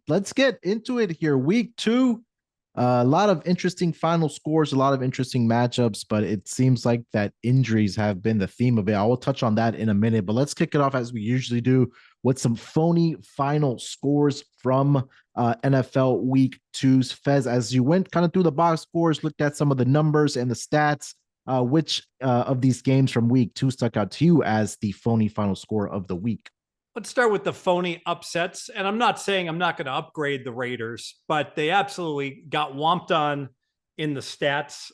Let's get into it here. Week two, a lot of interesting final scores, a lot of interesting matchups, but it seems like that injuries have been the theme of it. I will touch on that in a minute, but let's kick it off as we usually do with some phony final scores from NFL Week Two's. Fez, as you went kind of through the box scores, looked at some of the numbers and the stats. Which of these games from Week Two stuck out to you as the phony final score of the week? Let's start with the phony upsets. And I'm not saying I'm not going to upgrade the Raiders, but they absolutely got whomped on in the stats.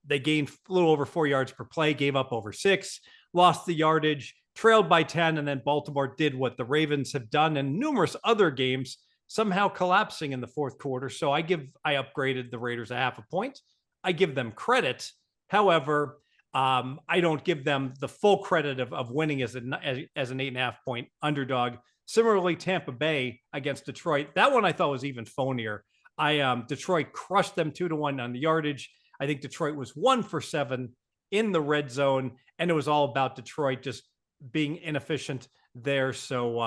They gained a little over 4 yards per play, gave up over 6, lost the yardage, trailed by 10, and then Baltimore did what the Ravens have done in numerous other games, somehow collapsing in the fourth quarter. So I upgraded the Raiders a half a point. I give them credit. However, I don't give them the full credit of winning as an 8.5 point underdog. Similarly, Tampa Bay against Detroit, that one I thought was even phonier. Detroit crushed them 2-1 on the yardage. I think Detroit was 1 for 7 in the red zone, and it was all about Detroit just being inefficient there. So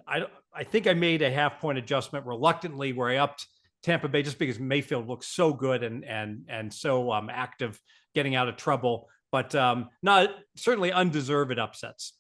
I think I made a half-point adjustment reluctantly where I upped Tampa Bay just because Mayfield looks so good and so active, getting out of trouble, but not certainly undeserved upsets.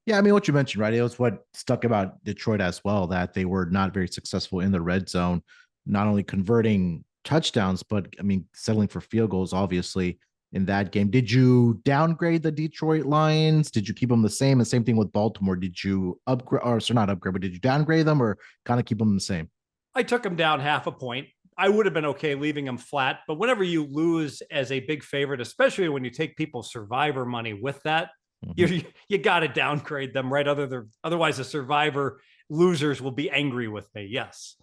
Yeah, I mean, what you mentioned, right? It was what stuck about Detroit as well, that they were not very successful in the red zone, not only converting touchdowns, but I mean, settling for field goals, obviously, in that game. Did you downgrade the Detroit Lions? Did you keep them the same? And same thing with Baltimore. Did you upgrade, or so not upgrade, but did you downgrade them or kind of keep them the same? I took them down half a point. I would have been okay leaving them flat, but whenever you lose as a big favorite, especially when you take people's survivor money with that, Mhm. you got to downgrade them, right? Otherwise, the survivor losers will be angry with me. Yes.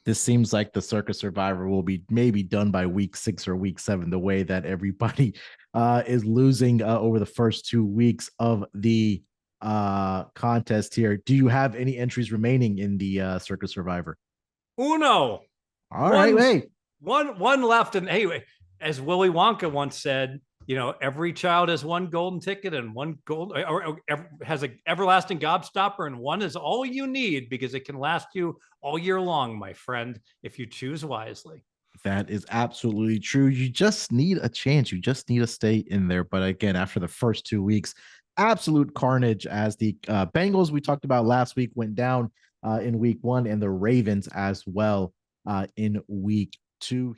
This seems like the Circus Survivor will be maybe done by week 6 or week 7, the way that everybody is losing over the first 2 weeks of the contest here. Do you have any entries remaining in the Circus Survivor? Uno. All right, One, hey, one left. And hey, as Willy Wonka once said, every child has one golden ticket and one gold or has an everlasting gobstopper, and one is all you need because it can last you all year long, my friend, if you choose wisely. that is absolutely true. You just need a chance. You just need to stay in there. But again, after the first 2 weeks, absolute carnage as the Bengals we talked about last week went down in week one, and the Ravens as well in week two.